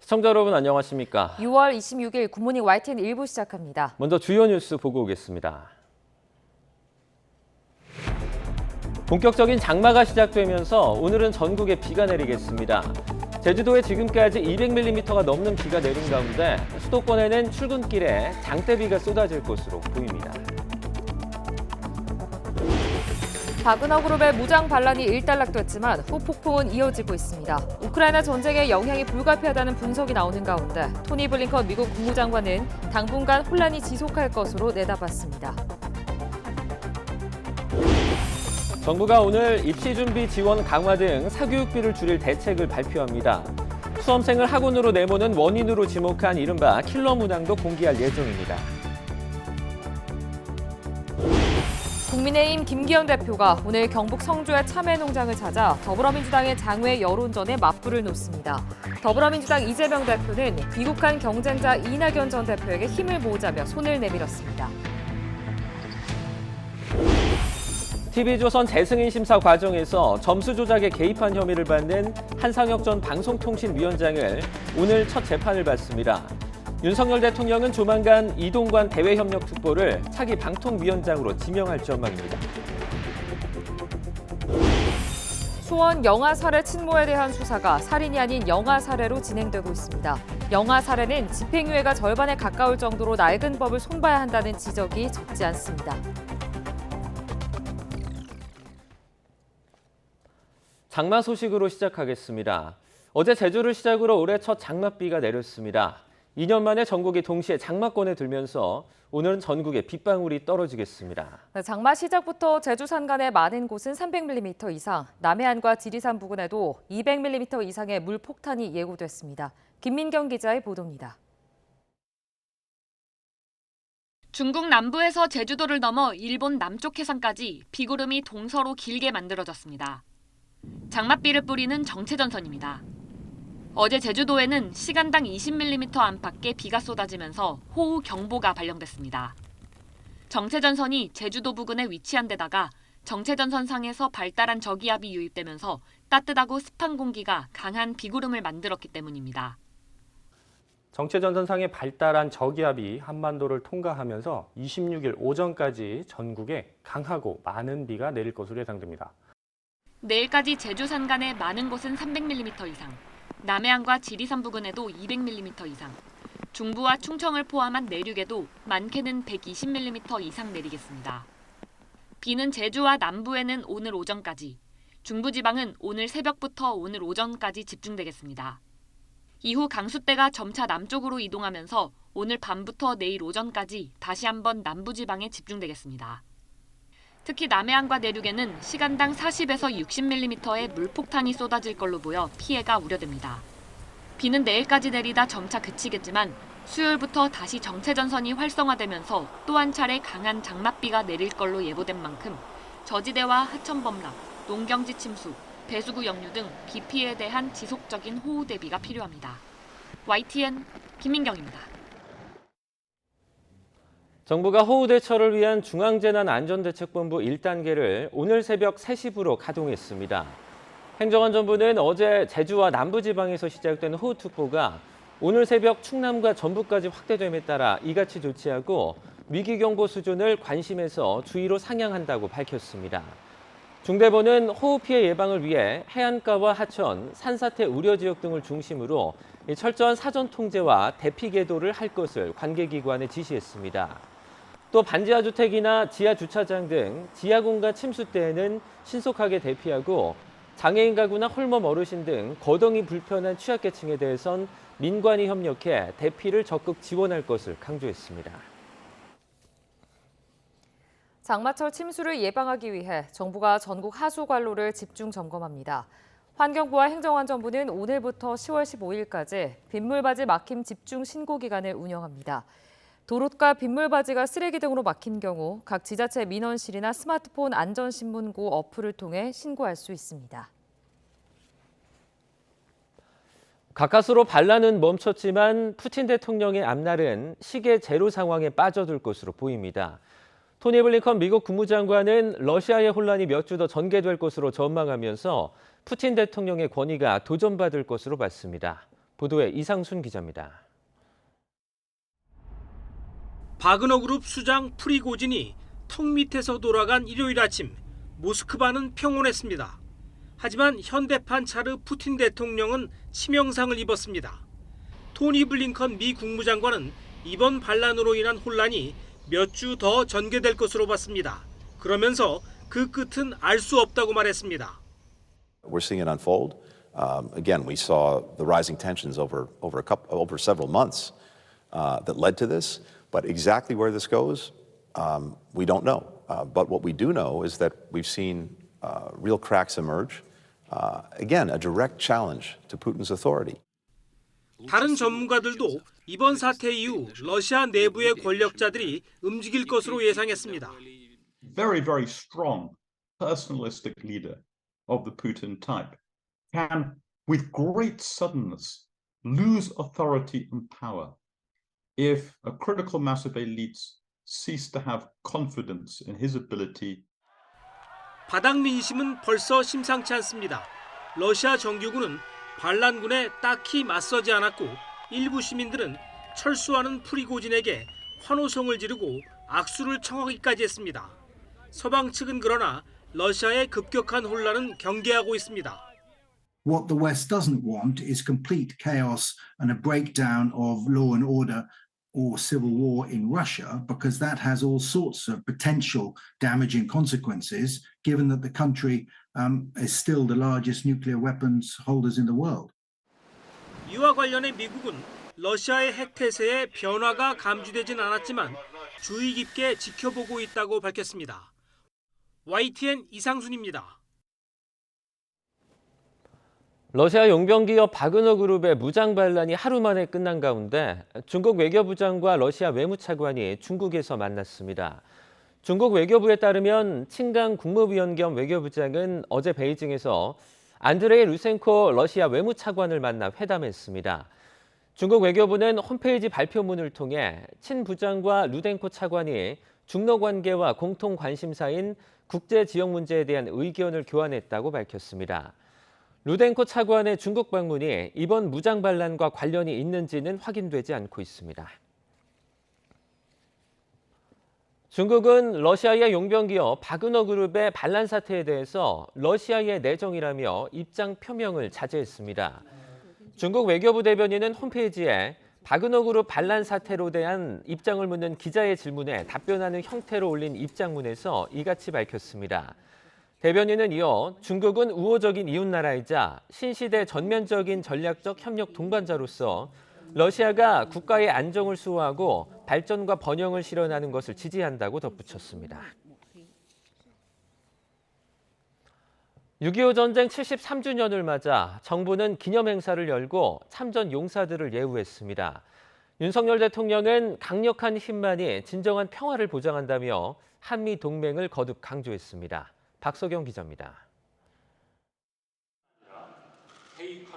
시청자 여러분 안녕하십니까? 6월 26일 굿모닝 YTN 1부 시작합니다. 먼저 주요 뉴스 보고 오겠습니다. 본격적인 장마가 시작되면서 오늘은 전국에 비가 내리겠습니다. 제주도에 지금까지 200mm가 넘는 비가 내린 가운데 수도권에는 출근길에 장대비가 쏟아질 것으로 보입니다. 바그너 그룹의 무장 반란이 일단락됐지만 후폭풍은 이어지고 있습니다. 우크라이나 전쟁의 영향이 불가피하다는 분석이 나오는 가운데 토니 블링컨 미국 국무장관은 당분간 혼란이 지속할 것으로 내다봤습니다. 정부가 오늘 입시 준비 지원 강화 등 사교육비를 줄일 대책을 발표합니다. 수험생을 학원으로 내모는 원인으로 지목한 이른바 킬러 문항도 공개할 예정입니다. 국민의힘 김기현 대표가 오늘 경북 성주의 참외농장을 찾아 더불어민주당의 장외 여론전에 맞불을 놓습니다. 더불어민주당 이재명 대표는 귀국한 경쟁자 이낙연 전 대표에게 힘을 모으자며 손을 내밀었습니다. TV조선 재승인 심사 과정에서 점수 조작에 개입한 혐의를 받는 한상혁 전 방송통신위원장을 오늘 첫 재판을 받습니다. 윤석열 대통령은 조만간 이동관 대외협력특보를 차기 방통위원장으로 지명할 전망입니다. 수원 영아 살해 친모에 대한 수사가 살인이 아닌 영아 살해로 진행되고 있습니다. 영아 살해는 집행유예가 절반에 가까울 정도로 낡은 법을 손봐야 한다는 지적이 적지 않습니다. 장마 소식으로 시작하겠습니다. 어제 제주를 시작으로 올해 첫 장맛비가 내렸습니다. 2년 만에 전국이 동시에 장마권에 들면서 오늘은 전국에 빗방울이 떨어지겠습니다. 장마 시작부터 제주 산간의 많은 곳은 300mm 이상, 남해안과 지리산 부근에도 200mm 이상의 물폭탄이 예고됐습니다. 김민경 기자의 보도입니다. 중국 남부에서 제주도를 넘어 일본 남쪽 해상까지 비구름이 동서로 길게 만들어졌습니다. 장맛비를 뿌리는 정체전선입니다. 어제 제주도에는 시간당 20mm 안팎의 비가 쏟아지면서 호우경보가 발령됐습니다. 정체전선이 제주도 부근에 위치한 데다가 정체전선 상에서 발달한 저기압이 유입되면서 따뜻하고 습한 공기가 강한 비구름을 만들었기 때문입니다. 정체전선상에 발달한 저기압이 한반도를 통과하면서 26일 오전까지 전국에 강하고 많은 비가 내릴 것으로 예상됩니다. 내일까지 제주 산간의 많은 곳은 300mm 이상, 남해안과 지리산 부근에도 200mm 이상, 중부와 충청을 포함한 내륙에도 많게는 120mm 이상 내리겠습니다. 비는 제주와 남부에는 오늘 오전까지, 중부지방은 오늘 새벽부터 오늘 오전까지 집중되겠습니다. 이후 강수대가 점차 남쪽으로 이동하면서 오늘 밤부터 내일 오전까지 다시 한번 남부지방에 집중되겠습니다. 특히 남해안과 내륙에는 시간당 40에서 60mm의 물폭탄이 쏟아질 걸로 보여 피해가 우려됩니다. 비는 내일까지 내리다 점차 그치겠지만 수요일부터 다시 정체전선이 활성화되면서 또 한 차례 강한 장맛비가 내릴 걸로 예보된 만큼 저지대와 하천 범람, 농경지 침수, 배수구 역류 등 비 피해에 대한 지속적인 호우 대비가 필요합니다. YTN 김민경입니다. 정부가 호우 대처를 위한 중앙재난안전대책본부 1단계를 오늘 새벽 3시부로 가동했습니다. 행정안전부는 어제 제주와 남부지방에서 시작된 호우특보가 오늘 새벽 충남과 전북까지 확대됨에 따라 이같이 조치하고 위기경보 수준을 관심에서 주의로 상향한다고 밝혔습니다. 중대본은 호우 피해 예방을 위해 해안가와 하천, 산사태 우려 지역 등을 중심으로 철저한 사전 통제와 대피 계도를 할 것을 관계기관에 지시했습니다. 또 반지하 주택이나 지하 주차장 등 지하 공간 침수 때에는 신속하게 대피하고 장애인 가구나 홀몸 어르신 등 거동이 불편한 취약계층에 대해선 민관이 협력해 대피를 적극 지원할 것을 강조했습니다. 장마철 침수를 예방하기 위해 정부가 전국 하수 관로를 집중 점검합니다. 환경부와 행정안전부는 오늘부터 10월 15일까지 빗물바지 막힘 집중 신고 기간을 운영합니다. 도로가 빗물바지가 쓰레기 등으로 막힌 경우 각 지자체 민원실이나 스마트폰 안전신문고 어플을 통해 신고할 수 있습니다. 가까스로 반란은 멈췄지만 푸틴 대통령의 앞날은 시계 제로 상황에 빠져들 것으로 보입니다. 토니 블링컨 미국 국무장관은 러시아의 혼란이 몇 주 더 전개될 것으로 전망하면서 푸틴 대통령의 권위가 도전받을 것으로 봤습니다. 보도에 이상순 기자입니다. 바그너 그룹 수장 프리고진이 턱 밑에서 돌아간 일요일 아침 모스크바는 평온했습니다. 하지만 현대판 차르 푸틴 대통령은 치명상을 입었습니다. 토니 블링컨 미 국무장관은 이번 반란으로 인한 혼란이 몇 주 더 전개될 것으로 봤습니다. 그러면서 그 끝은 알 수 없다고 말했습니다. We're seeing it unfold. Again, we saw the rising tensions over several months that led to this. But exactly where this goes, we don't know. But what we do know is that we've seen real cracks emerge. Again, a direct challenge to Putin's authority. 다른 전문가들도 이번 사태 이후 러시아 내부의 권력자들이 움직일 것으로 예상했습니다. Very, very strong personalistic leader of the Putin type can, with great suddenness, lose authority and power if a critical mass of elites cease to have confidence in his ability. 바닥 민심은 벌써 심상치 않습니다. 러시아 정규군은 반란군에 딱히 맞서지 않았고 일부 시민들은 철수하는 프리고진에게 환호성을 지르고 악수를 청하기까지 했습니다. 서방 측은 그러나 러시아의 급격한 혼란은 경계하고 있습니다. What the West doesn't want is complete chaos and a breakdown of law and order or civil war in Russia, because that has all sorts of potential damaging consequences, given that the country is still the largest nuclear weapons holders in the world. 이와 관련해 미국은 러시아의 핵 태세에 변화가 감지되진 않았지만 주의 깊게 지켜보고 있다고 밝혔습니다. YTN 이상순입니다. 러시아 용병기업 바그너 그룹의 무장 반란이 하루 만에 끝난 가운데 중국 외교부장과 러시아 외무차관이 중국에서 만났습니다. 중국 외교부에 따르면 칭강 국무위원 겸 외교부장은 어제 베이징에서 안드레이 루센코 러시아 외무차관을 만나 회담했습니다. 중국 외교부는 홈페이지 발표문을 통해 친 부장과 루덴코 차관이 중러 관계와 공통 관심사인 국제 지역 문제에 대한 의견을 교환했다고 밝혔습니다. 루덴코 차관의 중국 방문이 이번 무장 반란과 관련이 있는지는 확인되지 않고 있습니다. 중국은 러시아의 용병기업 바그너 그룹의 반란 사태에 대해서 러시아의 내정이라며 입장 표명을 자제했습니다. 중국 외교부 대변인은 홈페이지에 바그너 그룹 반란 사태로 대한 입장을 묻는 기자의 질문에 답변하는 형태로 올린 입장문에서 이같이 밝혔습니다. 대변인은 이어 중국은 우호적인 이웃나라이자 신시대 전면적인 전략적 협력 동반자로서 러시아가 국가의 안정을 수호하고 발전과 번영을 실현하는 것을 지지한다고 덧붙였습니다. 6.25 전쟁 73주년을 맞아 정부는 기념행사를 열고 참전 용사들을 예우했습니다. 윤석열 대통령은 강력한 힘만이 진정한 평화를 보장한다며 한미 동맹을 거듭 강조했습니다. 박석영 기자입니다.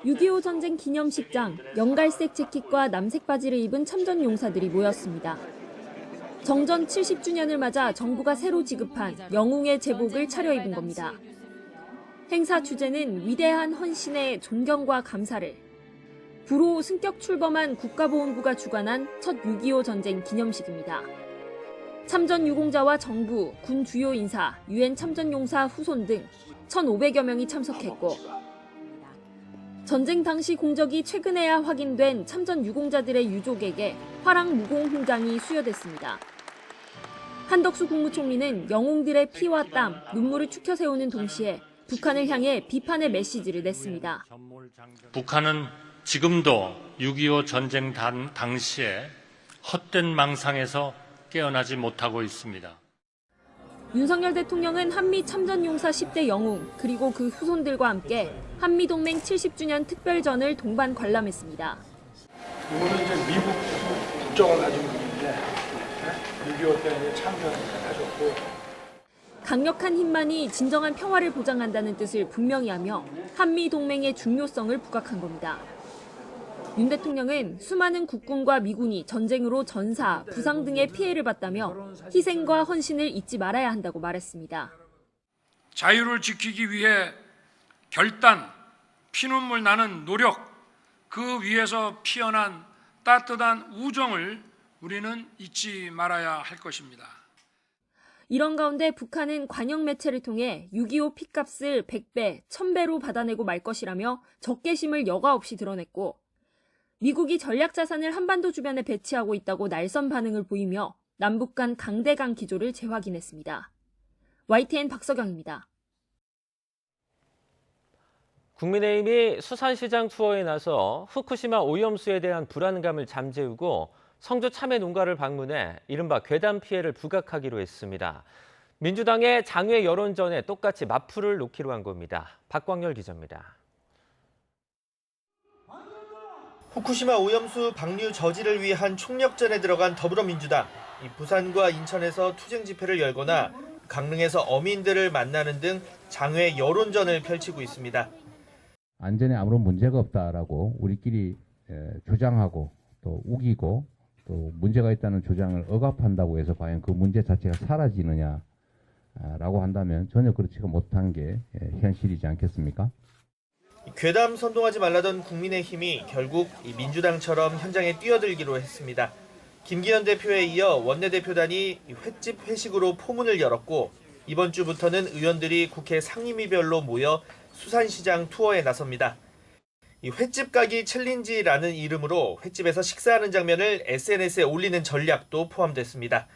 6.25 전쟁 기념식장, 연갈색 재킷과 남색 바지를 입은 참전 용사들이 모였습니다. 정전 70주년을 맞아 정부가 새로 지급한 영웅의 제복을 차려입은 겁니다. 행사 주제는 위대한 헌신의 존경과 감사를. 불호 승격 출범한 국가보훈부가 주관한 첫 6.25 전쟁 기념식입니다. 참전 유공자와 정부, 군 주요 인사, 유엔 참전용사 후손 등 1,500여 명이 참석했고 전쟁 당시 공적이 최근에야 확인된 참전 유공자들의 유족에게 화랑 무공 훈장이 수여됐습니다. 한덕수 국무총리는 영웅들의 피와 땀, 눈물을 추켜 세우는 동시에 북한을 향해 비판의 메시지를 냈습니다. 북한은 지금도 6.25 전쟁 당시에 헛된 망상에서 깨어나지 못하고 있습니다. 윤석열 대통령은 한미 참전용사 10대 영웅 그리고 그 후손들과 함께 한미동맹 70주년 특별전을 동반 관람했습니다. 이거는 이제 미국 국적을 가지고 있는데 6.25 때 참전하셨고 강력한 힘만이 진정한 평화를 보장한다는 뜻을 분명히 하며 한미동맹의 중요성을 부각한 겁니다. 윤 대통령은 수많은 국군과 미군이 전쟁으로 전사, 부상 등의 피해를 봤다며 희생과 헌신을 잊지 말아야 한다고 말했습니다. 자유를 지키기 위해 결단, 피눈물 나는 노력, 그 위에서 피어난 따뜻한 우정을 우리는 잊지 말아야 할 것입니다. 이런 가운데 북한은 관영 매체를 통해 6.25 피값을 100배, 1000배로 받아내고 말 것이라며 적개심을 여과 없이 드러냈고 미국이 전략 자산을 한반도 주변에 배치하고 있다고 날선 반응을 보이며 남북 간 강대강 기조를 재확인했습니다. YTN 박서경입니다. 국민의힘이 수산시장 투어에 나서 후쿠시마 오염수에 대한 불안감을 잠재우고 성주 참외 농가를 방문해 이른바 괴담 피해를 부각하기로 했습니다. 민주당의 장외 여론전에 똑같이 맞불을 놓기로 한 겁니다. 박광열 기자입니다. 후쿠시마 오염수 방류 저지를 위한 총력전에 들어간 더불어민주당. 부산과 인천에서 투쟁 집회를 열거나 강릉에서 어민들을 만나는 등 장외 여론전을 펼치고 있습니다. 안전에 아무런 문제가 없다라고 우리끼리 주장하고 또 우기고 또 문제가 있다는 주장을 억압한다고 해서 과연 그 문제 자체가 사라지느냐라고 한다면 전혀 그렇지가 못한 게 현실이지 않겠습니까? 괴담 선동하지 말라던 국민의힘이 결국 민주당처럼 현장에 뛰어들기로 했습니다. 김기현 대표에 이어 원내대표단이 횟집 회식으로 포문을 열었고 이번 주부터는 의원들이 국회 상임위별로 모여 수산시장 투어에 나섭니다. 이 횟집 가기 챌린지라는 이름으로 횟집에서 식사하는 장면을 SNS에 올리는 전략도 포함됐습니다.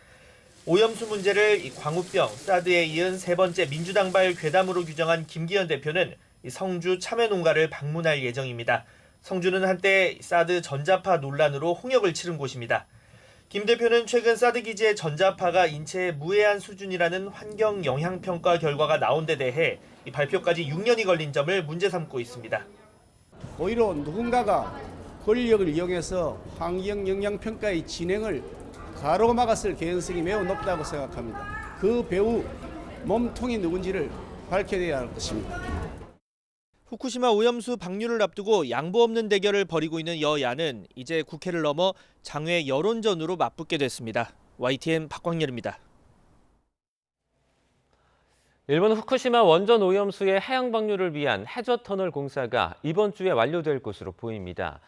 오염수 문제를 광우병, 사드에 이은 세 번째 민주당발 괴담으로 규정한 김기현 대표는 성주 참외 농가를 방문할 예정입니다. 성주는 한때 사드 전자파 논란으로 홍역을 치른 곳입니다. 김 대표는 최근 사드 기지의 전자파가 인체에 무해한 수준이라는 환경 영향평가 결과가 나온 데 대해 이 발표까지 6년이 걸린 점을 문제 삼고 있습니다. 오히려 누군가가 권력을 이용해서 환경 영향평가의 진행을 가로막았을 개연성이 매우 높다고 생각합니다. 그 배후 몸통이 누군지를 밝혀내야 할 것입니다. 후쿠시마 오염수 방류를 앞두고 양보 없는 대결을 벌이고 있는 여야는 이제 국회를 넘어 장외 여론전으로 맞붙게 됐습니다. YTN 박광열입니다. 일본 후쿠시마 원전 오염수의 해양 방류를 위한 해저터널 공사가 이번 주에 완료될 것으로 보입니다.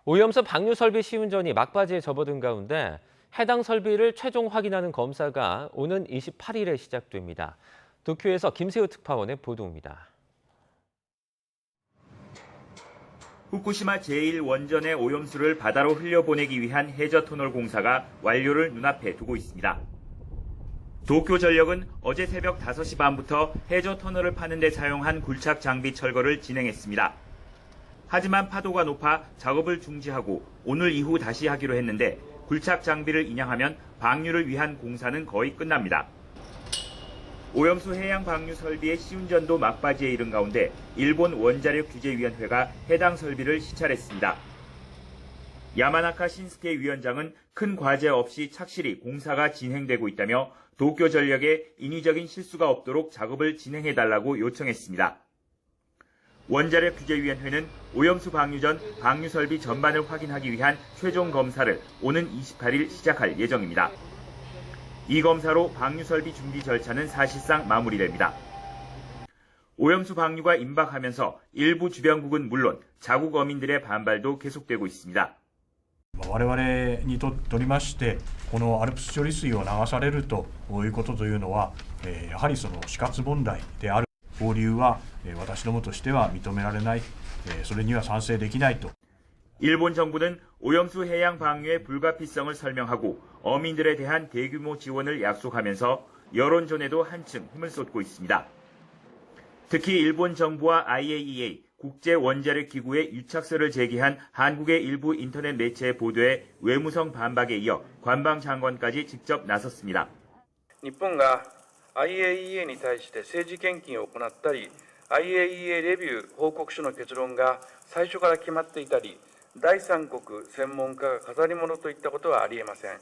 오염수 방류 설비 시운전이 막바지에 접어든 가운데 해당 설비를 최종 확인하는 검사가 오는 28일에 시작됩니다. 도쿄에서 김세우 특파원의 보도입니다. 후쿠시마 제1원전의 오염수를 바다로 흘려보내기 위한 해저터널 공사가 완료를 눈앞에 두고 있습니다. 도쿄전력은 어제 새벽 5시 반부터 해저터널을 파는 데 사용한 굴착 장비 철거를 진행했습니다. 하지만 파도가 높아 작업을 중지하고 오늘 이후 다시 하기로 했는데 굴착 장비를 인양하면 방류를 위한 공사는 거의 끝납니다. 오염수 해양 방류 설비의 시운전도 막바지에 이른 가운데 일본 원자력 규제위원회가 해당 설비를 시찰했습니다. 야마나카 신스케 위원장은 큰 과제 없이 착실히 공사가 진행되고 있다며 도쿄전력에 인위적인 실수가 없도록 작업을 진행해달라고 요청했습니다. 원자력 규제위원회는 오염수 방류 전 방류 설비 전반을 확인하기 위한 최종 검사를 오는 28일 시작할 예정입니다. 이 검사로 방류 설비 준비 절차는 사실상 마무리됩니다. 오염수 방류가 임박하면서 일부 주변국은 물론 자국 어민들의 반발도 계속되고 있습니다. 我々にとりましてこのアルプス処理水を流されるということというのは、やはりその死活問題である放流は、私どもとしては認められない、それには賛成できないと。 일본 정부는 오염수 해양 방류의 불가피성을 설명하고 어민들에 대한 대규모 지원을 약속하면서 여론전에도 한층 힘을 쏟고 있습니다. 특히 일본 정부와 IAEA 국제원자력기구에 유착서를 제기한 한국의 일부 인터넷 매체의 보도에 외무성 반박에 이어 관방장관까지 직접 나섰습니다. 日本が IAEA に対して政治献金を行ったり IAEA レビュー報告書の結論が最初から決まっていたり 第三国専門家が飾り物といったことはありえません.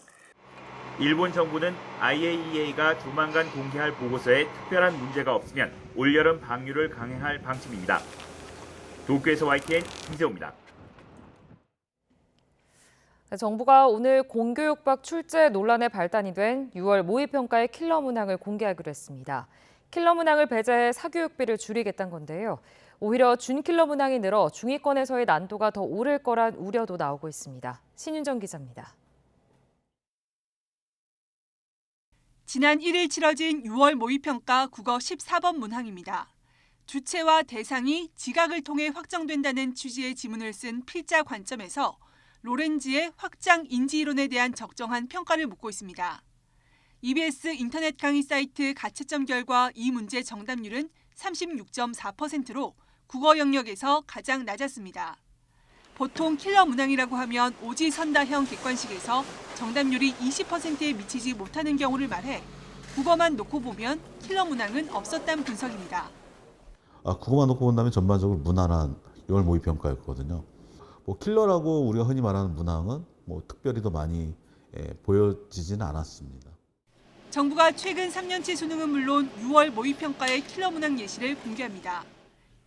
일본 정부는 IAEA가 조만간 공개할 보고서에 특별한 문제가 없으면 올여름 방류를 강행할 방침입니다. 도쿄에서 YTN 김세호입니다. 정부가 오늘 공교육박 출제 논란에 발단이 된 6월 모의평가의 킬러 문항을 공개하기로 했습니다. 킬러 문항을 배제해 사교육비를 줄이겠다는 건데요. 오히려 준킬러 문항이 늘어 중위권에서의 난도가 더 오를 거란 우려도 나오고 있습니다. 신윤정 기자입니다. 지난 1일 치러진 6월 모의평가 국어 14번 문항입니다. 주체와 대상이 지각을 통해 확정된다는 취지의 지문을 쓴 필자 관점에서 로렌즈의 확장 인지이론에 대한 적정한 평가를 묻고 있습니다. EBS 인터넷 강의 사이트 가채점 결과 이 문제 정답률은 36.4%로 국어 영역에서 가장 낮았습니다. 보통 킬러 문항이라고 하면 오지선다형 객관식에서 정답률이 20%에 미치지 못하는 경우를 말해 국어만 놓고 보면 킬러 문항은 없었다는 분석입니다. 국어만 놓고 본다면 전반적으로 무난한 6월 모의평가였거든요. 킬러라고 우리가 흔히 말하는 문항은 특별히 더 많이 보여지지는 않았습니다. 정부가 최근 3년치 수능은 물론 6월 모의평가의 킬러 문항 예시를 공개합니다.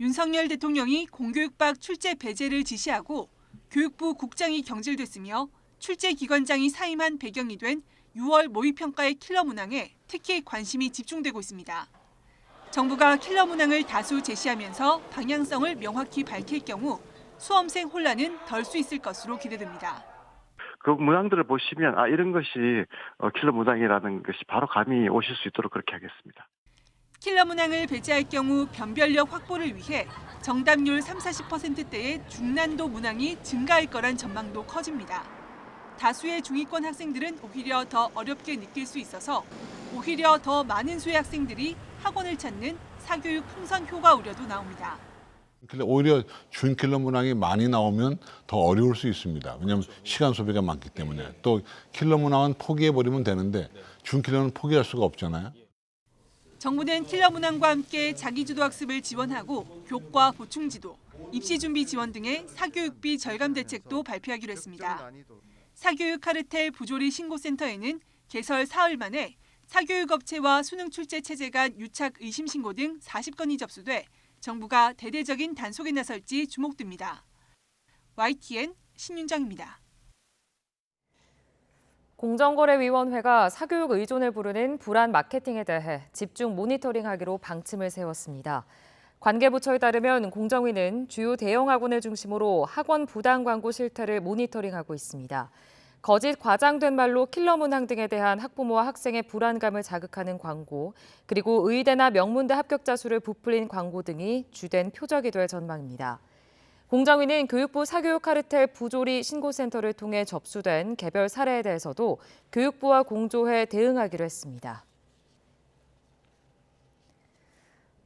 윤석열 대통령이 공교육박 출제 배제를 지시하고 교육부 국장이 경질됐으며 출제기관장이 사임한 배경이 된 6월 모의평가의 킬러 문항에 특히 관심이 집중되고 있습니다. 정부가 킬러 문항을 다수 제시하면서 방향성을 명확히 밝힐 경우 수험생 혼란은 덜 수 있을 것으로 기대됩니다. 그 문항들을 보시면 이런 것이 킬러 문항이라는 것이 바로 감이 오실 수 있도록 그렇게 하겠습니다. 킬러 문항을 배제할 경우 변별력 확보를 위해 정답률 30-40%대의 중난도 문항이 증가할 거란 전망도 커집니다. 다수의 중위권 학생들은 오히려 더 어렵게 느낄 수 있어서 오히려 더 많은 수의 학생들이 학원을 찾는 사교육 풍선 효과 우려도 나옵니다. 오히려 준킬러 문항이 많이 나오면 더 어려울 수 있습니다. 왜냐하면 시간 소비가 많기 때문에. 또 킬러 문항은 포기해버리면 되는데 준킬러는 포기할 수가 없잖아요. 정부는 킬러 문항과 함께 자기주도 학습을 지원하고 교과 보충지도, 입시준비 지원 등의 사교육비 절감 대책도 발표하기로 했습니다. 사교육 카르텔 부조리 신고센터에는 개설 사흘 만에 사교육업체와 수능 출제 체제 간 유착 의심 신고 등 40건이 접수돼 정부가 대대적인 단속에 나설지 주목됩니다. YTN 신윤정입니다. 공정거래위원회가 사교육 의존을 부르는 불안 마케팅에 대해 집중 모니터링하기로 방침을 세웠습니다. 관계부처에 따르면 공정위는 주요 대형 학원을 중심으로 학원 부당 광고 실태를 모니터링하고 있습니다. 거짓 과장된 말로 킬러 문항 등에 대한 학부모와 학생의 불안감을 자극하는 광고, 그리고 의대나 명문대 합격자 수를 부풀린 광고 등이 주된 표적이 될 전망입니다. 공정위는 교육부 사교육 카르텔 부조리 신고센터를 통해 접수된 개별 사례에 대해서도 교육부와 공조해 대응하기로 했습니다.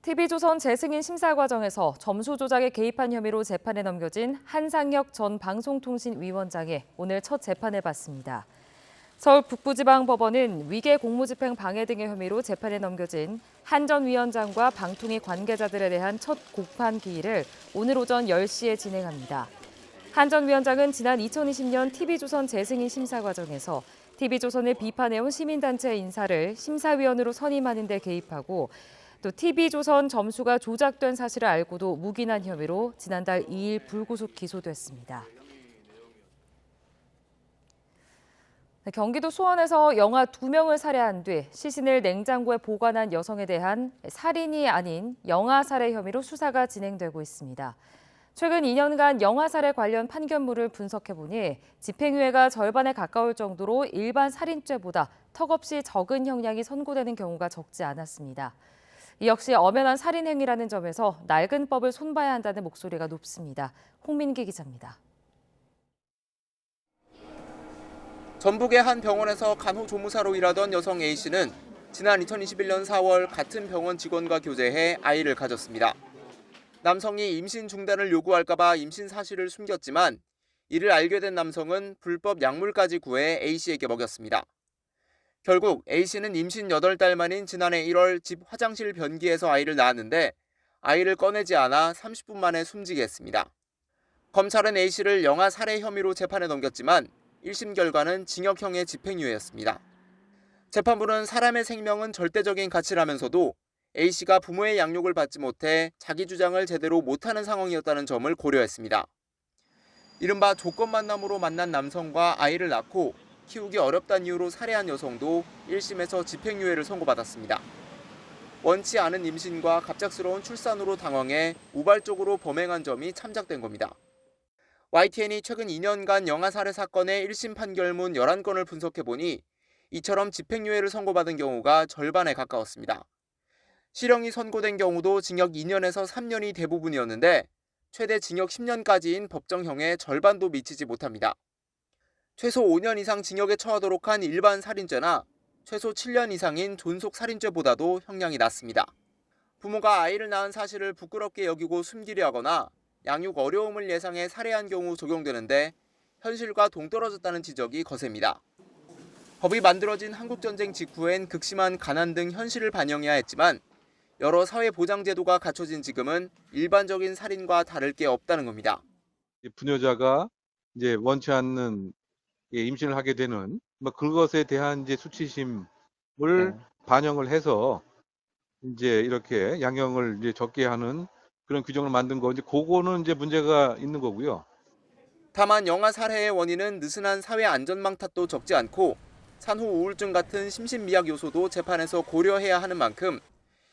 TV조선 재승인 심사 과정에서 점수 조작에 개입한 혐의로 재판에 넘겨진 한상혁 전 방송통신위원장이 오늘 첫 재판을 받습니다. 서울 북부지방법원은 위계 공무집행 방해 등의 혐의로 재판에 넘겨진 한 전 위원장과 방통위 관계자들에 대한 첫 공판 기일을 오늘 오전 10시에 진행합니다. 한 전 위원장은 지난 2020년 TV조선 재승인 심사 과정에서 TV조선을 비판해온 시민단체 인사를 심사위원으로 선임하는 데 개입하고 또 TV조선 점수가 조작된 사실을 알고도 묵인한 혐의로 지난달 2일 불구속 기소됐습니다. 경기도 수원에서 영아 2명을 살해한 뒤 시신을 냉장고에 보관한 여성에 대한 살인이 아닌 영아 살해 혐의로 수사가 진행되고 있습니다. 최근 2년간 영아 살해 관련 판결문을 분석해보니 집행유예가 절반에 가까울 정도로 일반 살인죄보다 턱없이 적은 형량이 선고되는 경우가 적지 않았습니다. 이 역시 엄연한 살인 행위라는 점에서 낡은 법을 손봐야 한다는 목소리가 높습니다. 홍민기 기자입니다. 전북의 한 병원에서 간호조무사로 일하던 여성 A씨는 지난 2021년 4월 같은 병원 직원과 교제해 아이를 가졌습니다. 남성이 임신 중단을 요구할까 봐 임신 사실을 숨겼지만 이를 알게 된 남성은 불법 약물까지 구해 A씨에게 먹였습니다. 결국 A씨는 임신 8달 만인 지난해 1월 집 화장실 변기에서 아이를 낳았는데 아이를 꺼내지 않아 30분 만에 숨지게 했습니다. 검찰은 A씨를 영아 살해 혐의로 재판에 넘겼지만 1심 결과는 징역형의 집행유예였습니다. 재판부는 사람의 생명은 절대적인 가치라면서도 A씨가 부모의 양육을 받지 못해 자기 주장을 제대로 못하는 상황이었다는 점을 고려했습니다. 이른바 조건 만남으로 만난 남성과 아이를 낳고 키우기 어렵다는 이유로 살해한 여성도 1심에서 집행유예를 선고받았습니다. 원치 않은 임신과 갑작스러운 출산으로 당황해 우발적으로 범행한 점이 참작된 겁니다. YTN이 최근 2년간 영아 살해 사건의 1심 판결문 11건을 분석해보니 이처럼 집행유예를 선고받은 경우가 절반에 가까웠습니다. 실형이 선고된 경우도 징역 2년에서 3년이 대부분이었는데 최대 징역 10년까지인 법정형의 절반도 미치지 못합니다. 최소 5년 이상 징역에 처하도록 한 일반 살인죄나 최소 7년 이상인 존속 살인죄보다도 형량이 낮습니다. 부모가 아이를 낳은 사실을 부끄럽게 여기고 숨기려 하거나 양육 어려움을 예상해 살해한 경우 적용되는데 현실과 동떨어졌다는 지적이 거셉니다. 법이 만들어진 한국전쟁 직후엔 극심한 가난 등 현실을 반영해야 했지만 여러 사회보장제도가 갖춰진 지금은 일반적인 살인과 다를 게 없다는 겁니다. 부녀자가 이제 원치 않는 임신을 하게 되는 그것에 대한 이제 수치심을 반영을 해서 이제 이렇게 양형을 이제 적게 하는 그런 규정을 만든 거 이제 그거는 이제 문제가 있는 거고요. 다만 영아 살해의 원인은 느슨한 사회 안전망 탓도 적지 않고 산후 우울증 같은 심신미약 요소도 재판에서 고려해야 하는 만큼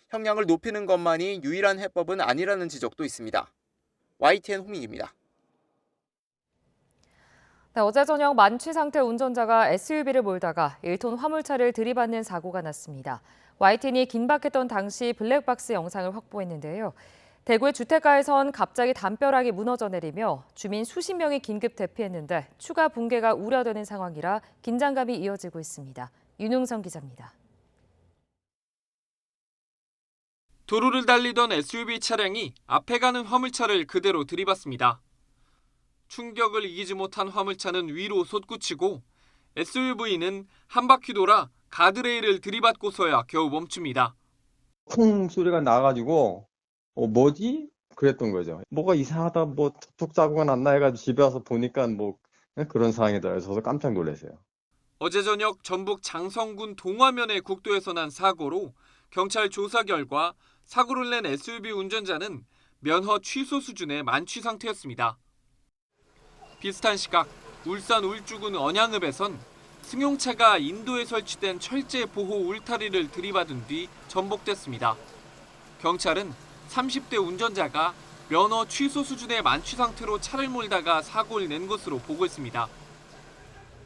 형량을 높이는 것만이 유일한 해법은 아니라는 지적도 있습니다. YTN 홍민기입니다. 네, 어제 저녁 만취 상태 운전자가 SUV를 몰다가 1톤 화물차를 들이받는 사고가 났습니다. YTN이 긴박했던 당시 블랙박스 영상을 확보했는데요. 대구의 주택가에선 갑자기 담벼락이 무너져 내리며 주민 수십 명이 긴급 대피했는데 추가 붕괴가 우려되는 상황이라 긴장감이 이어지고 있습니다. 윤웅성 기자입니다. 도로를 달리던 SUV 차량이 앞에 가는 화물차를 그대로 들이받습니다. 충격을 이기지 못한 화물차는 위로 솟구치고 SUV는 한 바퀴 돌아 가드레일을 들이받고서야 겨우 멈춥니다. 쿵 소리가 나가지고 뭐지? 그랬던 거죠. 뭐가 이상하다, 뭐 접촉사고가 났나 해가지고 집에 와서 보니까 뭐 그런 상황이더라고요. 저도 깜짝 놀랐어요. 어제 저녁 전북 장성군 동화면의 국도에서 난 사고로 경찰 조사 결과 사고를 낸 SUV 운전자는 면허 취소 수준의 만취 상태였습니다. 비슷한 시각 울산 울주군 언양읍에선 승용차가 인도에 설치된 철제 보호 울타리를 들이받은 뒤 전복됐습니다. 경찰은 30대 운전자가 면허 취소 수준의 만취 상태로 차를 몰다가 사고를 낸 것으로 보고 있습니다.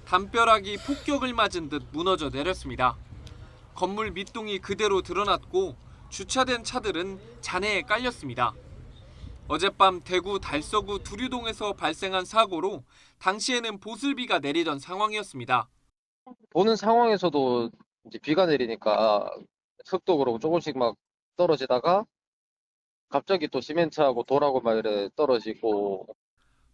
담벼락이 폭격을 맞은 듯 무너져 내렸습니다. 건물 밑동이 그대로 드러났고 주차된 차들은 잔해에 깔렸습니다. 어젯밤 대구 달서구 두류동에서 발생한 사고로 당시에는 보슬비가 내리던 상황이었습니다. 보는 상황에서도 이제 비가 내리니까 흙도 그러고 조금씩 막 떨어지다가 갑자기 또 시멘트하고 돌하고 막 이래 떨어지고.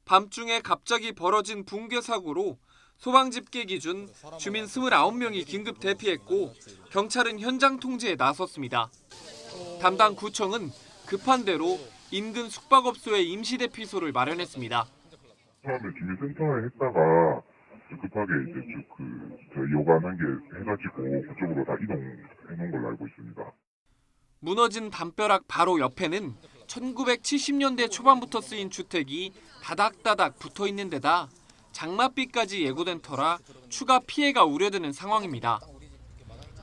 밤중에 갑자기 벌어진 붕괴 사고로 소방 집계 기준 주민 29명이 긴급 대피했고 경찰은 현장 통제에 나섰습니다. 담당 구청은 급한 대로 인근 숙박업소에 임시 대피소를 마련했습니다. 처음에 주민센터에 했다가 급하게 이제 요구하는 게 해가지고 그쪽으로 다 이동해 놓은 걸로 알고 있습니다. 무너진 담벼락 바로 옆에는 1970년대 초반부터 쓰인 주택이 다닥다닥 붙어 있는 데다 장맛비까지 예고된 터라 추가 피해가 우려되는 상황입니다.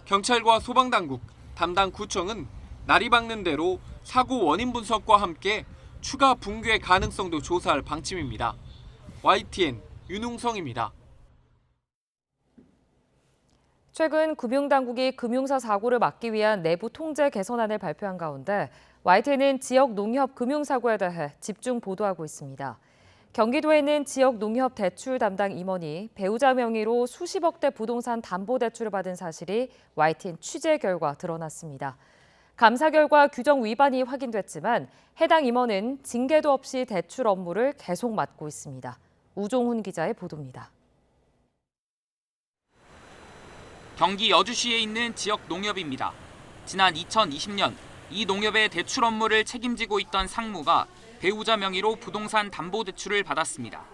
경찰과 소방당국, 담당 구청은 날이 밝는 대로 사고 원인 분석과 함께 추가 붕괴 가능성도 조사할 방침입니다. YTN 윤웅성입니다. 최근 금융당국이 금융사 사고를 막기 위한 내부 통제 개선안을 발표한 가운데 YTN은 지역 농협 금융사고에 대해 집중 보도하고 있습니다. 경기도에는 지역 농협 대출 담당 임원이 배우자 명의로 수십억대 부동산 담보대출을 받은 사실이 YTN 취재 결과 드러났습니다. 감사 결과 규정 위반이 확인됐지만 해당 임원은 징계도 없이 대출 업무를 계속 맡고 있습니다. 우종훈 기자의 보도입니다. 경기 여주시에 있는 지역 농협입니다. 지난 2020년 이 농협의 대출 업무를 책임지고 있던 상무가 배우자 명의로 부동산 담보대출을 받았습니다.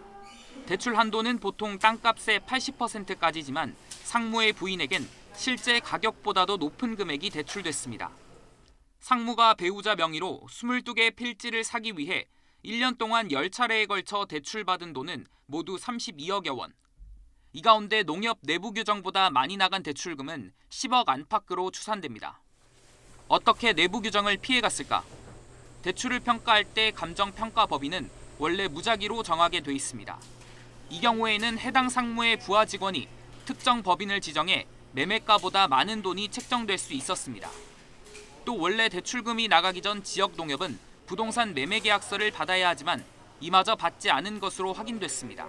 대출 한도는 보통 땅값의 80%까지지만 상무의 부인에겐 실제 가격보다도 높은 금액이 대출됐습니다. 상무가 배우자 명의로 22개 필지를 사기 위해 1년 동안 10차례에 걸쳐 대출받은 돈은 모두 32억여 원. 이 가운데 농협 내부 규정보다 많이 나간 대출금은 10억 안팎으로 추산됩니다. 어떻게 내부 규정을 피해갔을까? 대출을 평가할 때 감정평가 법인은 원래 무작위로 정하게 돼 있습니다. 이 경우에는 해당 상무의 부하 직원이 특정 법인을 지정해 매매가보다 많은 돈이 책정될 수 있었습니다. 또 원래 대출금이 나가기 전 지역농협은 부동산 매매계약서를 받아야 하지만 이마저 받지 않은 것으로 확인됐습니다.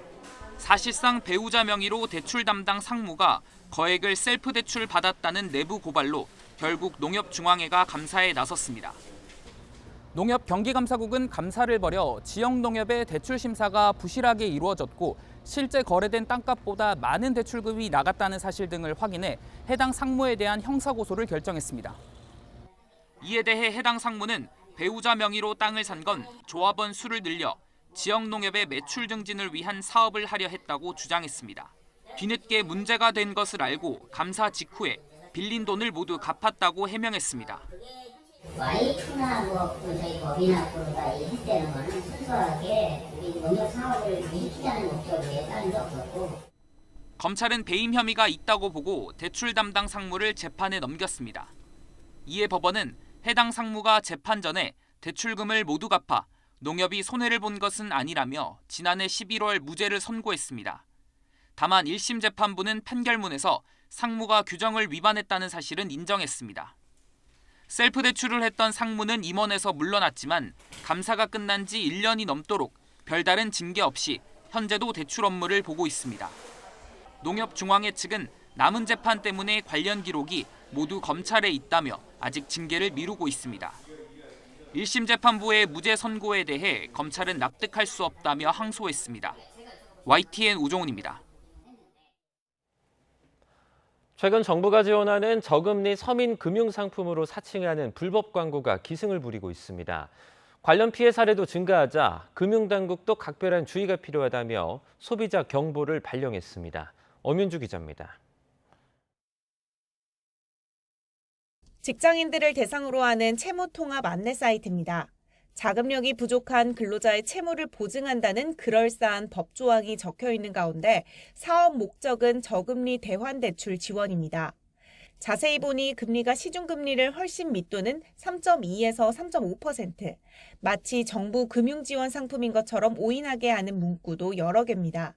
사실상 배우자 명의로 대출 담당 상무가 거액을 셀프 대출 받았다는 내부 고발로 결국 농협중앙회가 감사에 나섰습니다. 농협 경기감사국은 감사를 벌여 지역농협의 대출 심사가 부실하게 이루어졌고 실제 거래된 땅값보다 많은 대출금이 나갔다는 사실 등을 확인해 해당 상무에 대한 형사고소를 결정했습니다. 이에 대해 해당 상무는 배우자 명의로 땅을 산 건 조합원 수를 늘려 지역농협의 매출 증진을 위한 사업을 하려 했다고 주장했습니다. 뒤늦게 문제가 된 것을 알고 감사 직후에 빌린 돈을 모두 갚았다고 해명했습니다. 와이프나 저희 법인하고가 했다는 거는 순수하게 우리 농협 사업을 일으키자는 목적에 따른 게 없었고. 검찰은 배임 혐의가 있다고 보고 대출 담당 상무를 재판에 넘겼습니다. 이에 법원은 해당 상무가 재판 전에 대출금을 모두 갚아 농협이 손해를 본 것은 아니라며 지난해 11월 무죄를 선고했습니다. 다만 1심 재판부는 판결문에서 상무가 규정을 위반했다는 사실은 인정했습니다. 셀프 대출을 했던 상무는 임원에서 물러났지만 감사가 끝난 지 1년이 넘도록 별다른 징계 없이 현재도 대출 업무를 보고 있습니다. 농협중앙회 측은 남은 재판 때문에 관련 기록이 모두 검찰에 있다며 아직 징계를 미루고 있습니다. 1심 재판부의 무죄 선고에 대해 검찰은 납득할 수 없다며 항소했습니다. YTN 우종훈입니다. 최근 정부가 지원하는 저금리 서민 금융상품으로 사칭하는 불법 광고가 기승을 부리고 있습니다. 관련 피해 사례도 증가하자 금융당국도 각별한 주의가 필요하다며 소비자 경보를 발령했습니다. 엄윤주 기자입니다. 직장인들을 대상으로 하는 채무통합 안내 사이트입니다. 자금력이 부족한 근로자의 채무를 보증한다는 그럴싸한 법조항이 적혀 있는 가운데 사업 목적은 저금리 대환대출 지원입니다. 자세히 보니 금리가 시중금리를 훨씬 밑도는 3.2에서 3.5%, 마치 정부 금융지원 상품인 것처럼 오인하게 하는 문구도 여러 개입니다.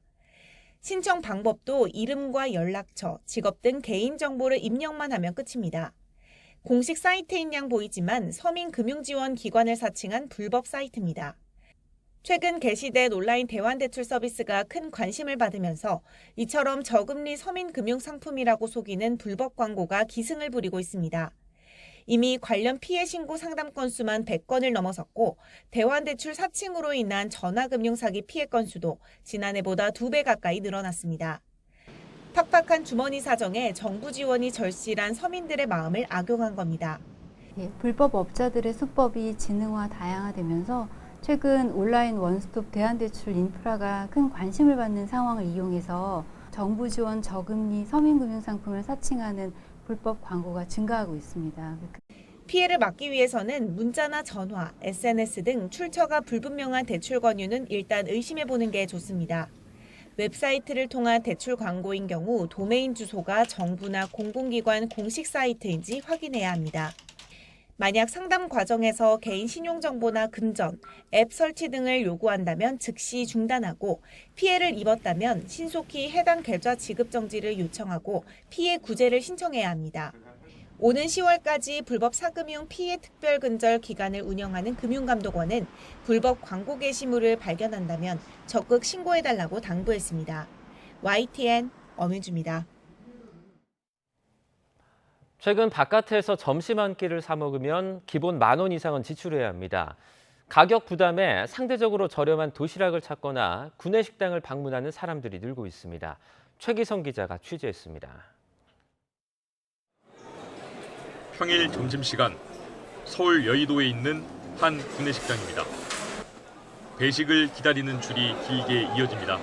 신청 방법도 이름과 연락처, 직업 등 개인정보를 입력만 하면 끝입니다. 공식 사이트인 양 보이지만 서민금융지원기관을 사칭한 불법 사이트입니다. 최근 개시된 온라인 대환대출 서비스가 큰 관심을 받으면서 이처럼 저금리 서민금융상품이라고 속이는 불법 광고가 기승을 부리고 있습니다. 이미 관련 피해 신고 상담 건수만 100건을 넘어섰고 대환대출 사칭으로 인한 전화금융사기 피해 건수도 지난해보다 2배 가까이 늘어났습니다. 팍팍한 주머니 사정에 정부 지원이 절실한 서민들의 마음을 악용한 겁니다. 불법 업자들의 수법이 지능화 다양화되면서 최근 온라인 원스톱 대환대출 인프라가 큰 관심을 받는 상황을 이용해서 정부 지원 저금리 서민금융상품을 사칭하는 불법 광고가 증가하고 있습니다. 피해를 막기 위해서는 문자나 전화, SNS 등 출처가 불분명한 대출 권유는 일단 의심해보는 게 좋습니다. 웹사이트를 통한 대출 광고인 경우 도메인 주소가 정부나 공공기관 공식 사이트인지 확인해야 합니다. 만약 상담 과정에서 개인 신용정보나 금전, 앱 설치 등을 요구한다면 즉시 중단하고 피해를 입었다면 신속히 해당 계좌 지급 정지를 요청하고 피해 구제를 신청해야 합니다. 오는 10월까지 불법 사금융 피해 특별근절 기간을 운영하는 금융감독원은 불법 광고 게시물을 발견한다면 적극 신고해달라고 당부했습니다. YTN 엄윤주입니다. 최근 바깥에서 점심 한 끼를 사 먹으면 기본 10,000원 이상은 지출해야 합니다. 가격 부담에 상대적으로 저렴한 도시락을 찾거나 구내식당을 방문하는 사람들이 늘고 있습니다. 최기성 기자가 취재했습니다. 평일 점심시간 서울 여의도에 있는 한 구내식당입니다. 배식을 기다리는 줄이 길게 이어집니다.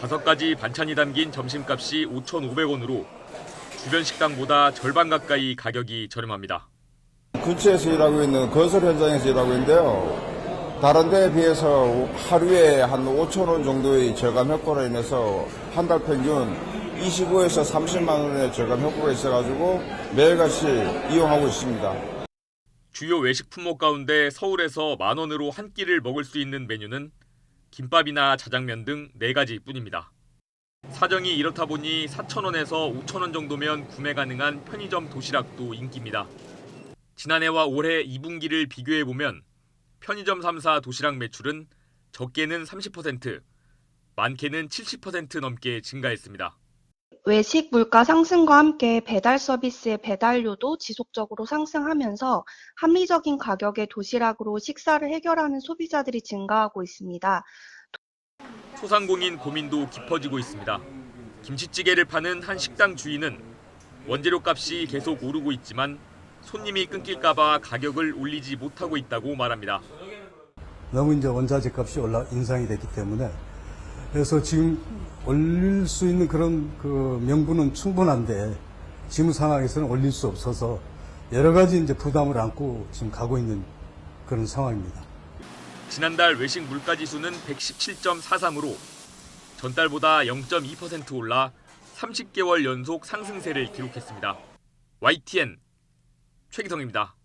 5가지 반찬이 담긴 점심값이 5,500원으로 주변 식당보다 절반 가까이 가격이 저렴합니다. 근처에서 일하고 있는 건설 현장에서 일하고 있는데요. 다른 데에 비해서 하루에 한 5,000원 정도의 절감 효과로 인해서 한 달 평균 25에서 30만 원의 절감 효과가 있어가지고 매일같이 이용하고 있습니다. 주요 외식 품목 가운데 서울에서 10,000원으로 한 끼를 먹을 수 있는 메뉴는 김밥이나 자장면 등 4가지 뿐입니다. 사정이 이렇다 보니 4,000원에서 5,000원 정도면 구매 가능한 편의점 도시락도 인기입니다. 지난해와 올해 2분기를 비교해보면 편의점 3사 도시락 매출은 적게는 30%, 많게는 70% 넘게 증가했습니다. 외식 물가 상승과 함께 배달 서비스의 배달료도 지속적으로 상승하면서 합리적인 가격의 도시락으로 식사를 해결하는 소비자들이 증가하고 있습니다. 소상공인 고민도 깊어지고 있습니다. 김치찌개를 파는 한 식당 주인은 원재료 값이 계속 오르고 있지만 손님이 끊길까 봐 가격을 올리지 못하고 있다고 말합니다. 너무 이제 원자재 값이 인상이 됐기 때문에 그래서 지금 올릴 수 있는 그런 그 명분은 충분한데 지금 상황에서는 올릴 수 없어서 여러 가지 이제 부담을 안고 지금 가고 있는 그런 상황입니다. 지난달 외식 물가 지수는 117.43으로 전달보다 0.2% 올라 30개월 연속 상승세를 기록했습니다. YTN 최기성입니다.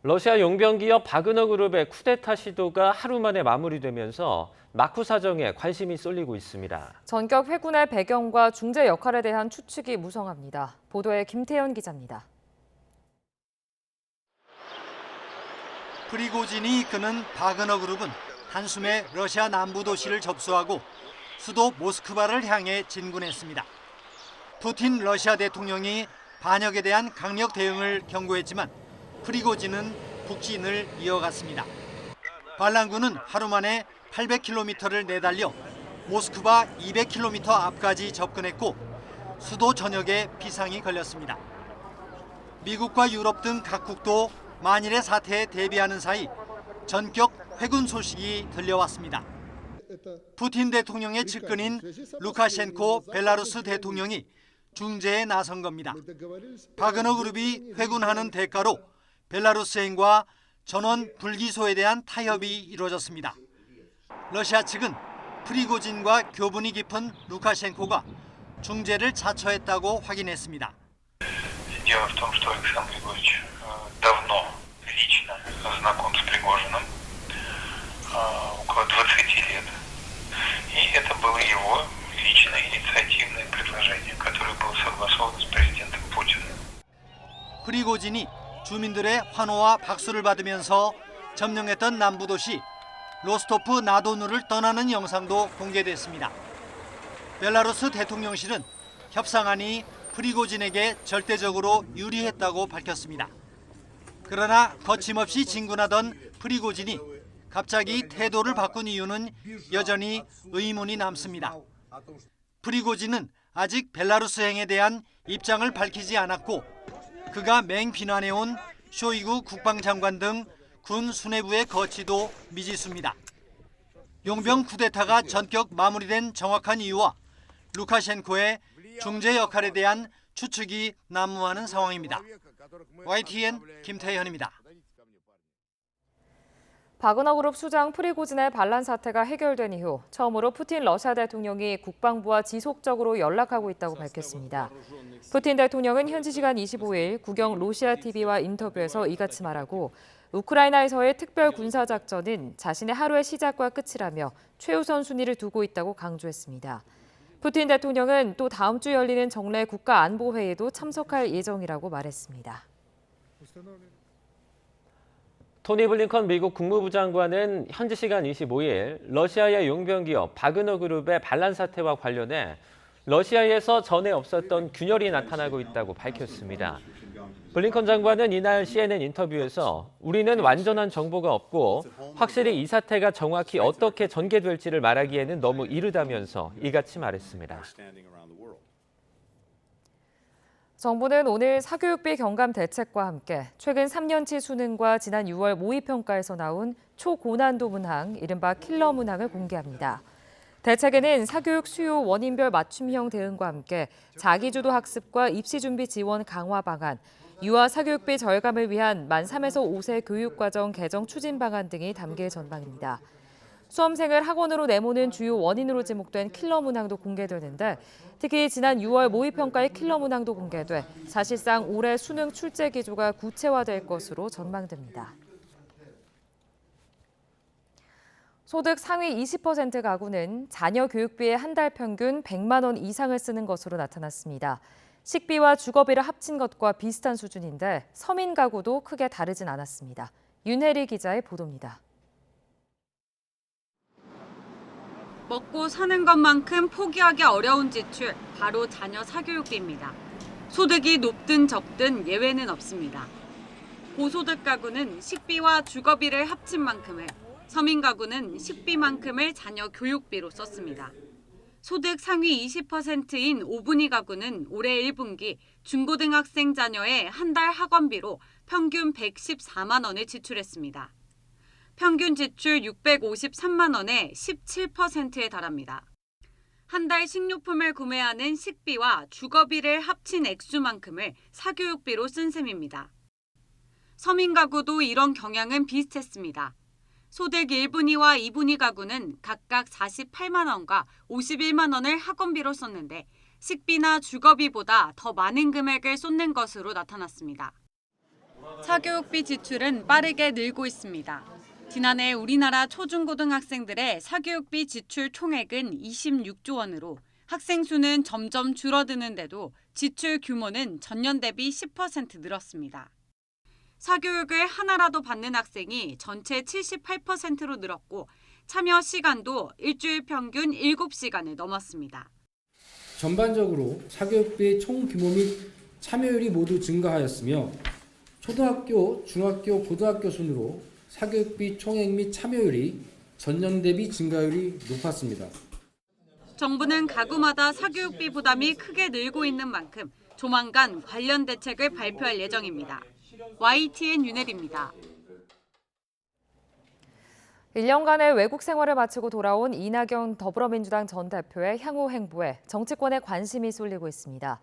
러시아 용병 기업 바그너 그룹의 쿠데타 시도가 하루 만에 마무리되면서 마쿠 사정에 관심이 쏠리고 있습니다. 전격 회군의 배경과 중재 역할에 대한 추측이 무성합니다. 보도에 김태현 기자입니다. 프리고진이 이끄는 바그너 그룹은 한숨에 러시아 남부 도시를 접수하고 수도 모스크바를 향해 진군했습니다. 푸틴 러시아 대통령이 반역에 대한 강력 대응을 경고했지만 프리고진은 북진을 이어갔습니다. 반란군은 하루 만에 800km를 내달려 모스크바 200km 앞까지 접근했고 수도 전역에 비상이 걸렸습니다. 미국과 유럽 등 각국도 만일의 사태에 대비하는 사이 전격 회군 소식이 들려왔습니다. 푸틴 대통령의 측근인 루카셴코 벨라루스 대통령이 중재에 나선 겁니다. 바그너 그룹이 회군하는 대가로 벨라루스행과 전원 불기소에 대한 타협이 이루어졌습니다. 러시아 측은 프리고진과 교분이 깊은 루카셴코가 중재를 자처했다고 확인했습니다. Дело в том, что Александр Григорьевич давно лично знаком с Пригожиным, около 20 лет. И это было его личное инициативное предложение, которое было согласовано с президентом Путиным. 프리고진이 주민들의 환호와 박수를 받으면서 점령했던 남부도시 로스토프 나도누를 떠나는 영상도 공개됐습니다. 벨라루스 대통령실은 협상안이 프리고진에게 절대적으로 유리했다고 밝혔습니다. 그러나 거침없이 진군하던 프리고진이 갑자기 태도를 바꾼 이유는 여전히 의문이 남습니다. 프리고진은 아직 벨라루스행에 대한 입장을 밝히지 않았고 그가 맹비난해온 쇼이구 국방장관 등 군 수뇌부의 거취도 미지수입니다. 용병 쿠데타가 전격 마무리된 정확한 이유와 루카셴코의 중재 역할에 대한 추측이 난무하는 상황입니다. YTN 김태현입니다. 바그너 그룹 수장 프리고진의 반란 사태가 해결된 이후 처음으로 푸틴 러시아 대통령이 국방부와 지속적으로 연락하고 있다고 밝혔습니다. 푸틴 대통령은 현지 시간 25일 국영 러시아 TV와 인터뷰에서 이같이 말하고 우크라이나에서의 특별 군사작전은 자신의 하루의 시작과 끝이라며 최우선 순위를 두고 있다고 강조했습니다. 푸틴 대통령은 또 다음 주 열리는 정례 국가안보회의에도 참석할 예정이라고 말했습니다. 토니 블링컨 미국 국무부 장관은 현지 시간 25일 러시아의 용병 기업 바그너 그룹의 반란 사태와 관련해 러시아에서 전에 없었던 균열이 나타나고 있다고 밝혔습니다. 블링컨 장관은 이날 CNN 인터뷰에서 우리는 완전한 정보가 없고 확실히 이 사태가 정확히 어떻게 전개될지를 말하기에는 너무 이르다면서 이같이 말했습니다. 정부는 오늘 사교육비 경감 대책과 함께 최근 3년치 수능과 지난 6월 모의평가에서 나온 초고난도 문항, 이른바 킬러 문항을 공개합니다. 대책에는 사교육 수요 원인별 맞춤형 대응과 함께 자기주도 학습과 입시 준비 지원 강화 방안, 유아 사교육비 절감을 위한 만 3에서 5세 교육과정 개정 추진 방안 등이 담길 전망입니다. 수험생을 학원으로 내모는 주요 원인으로 지목된 킬러 문항도 공개되는데 특히 지난 6월 모의평가의 킬러 문항도 공개돼 사실상 올해 수능 출제 기조가 구체화될 것으로 전망됩니다. 소득 상위 20% 가구는 자녀 교육비의 한 달 평균 100만 원 이상을 쓰는 것으로 나타났습니다. 식비와 주거비를 합친 것과 비슷한 수준인데 서민 가구도 크게 다르진 않았습니다. 윤혜리 기자의 보도입니다. 먹고 사는 것만큼 포기하기 어려운 지출, 바로 자녀 사교육비입니다. 소득이 높든 적든 예외는 없습니다. 고소득 가구는 식비와 주거비를 합친 만큼을, 서민 가구는 식비만큼을 자녀 교육비로 썼습니다. 소득 상위 20%인 5분위 가구는 올해 1분기 중고등학생 자녀의 한 달 학원비로 평균 114만 원을 지출했습니다. 평균 지출 653만 원의 17%에 달합니다. 한 달 식료품을 구매하는 식비와 주거비를 합친 액수만큼을 사교육비로 쓴 셈입니다. 서민 가구도 이런 경향은 비슷했습니다. 소득 1분위와 2분위 가구는 각각 48만 원과 51만 원을 학원비로 썼는데 식비나 주거비보다 더 많은 금액을 쏟는 것으로 나타났습니다. 사교육비 지출은 빠르게 늘고 있습니다. 지난해 우리나라 초중고등학생들의 사교육비 지출 총액은 26조 원으로 학생 수는 점점 줄어드는데도 지출 규모는 전년 대비 10% 늘었습니다. 사교육을 하나라도 받는 학생이 전체 78%로 늘었고 참여 시간도 일주일 평균 7시간을 넘었습니다. 전반적으로 사교육비 총 규모 및 참여율이 모두 증가하였으며 초등학교, 중학교, 고등학교 순으로 사교육비 총액 및 참여율이 전년 대비 증가율이 높았습니다. 정부는 가구마다 사교육비 부담이 크게 늘고 있는 만큼 조만간 관련 대책을 발표할 예정입니다. YTN 윤혜리입니다. 1년간의 외국 생활을 마치고 돌아온 이낙연 더불어민주당 전 대표의 향후 행보에 정치권의 관심이 쏠리고 있습니다.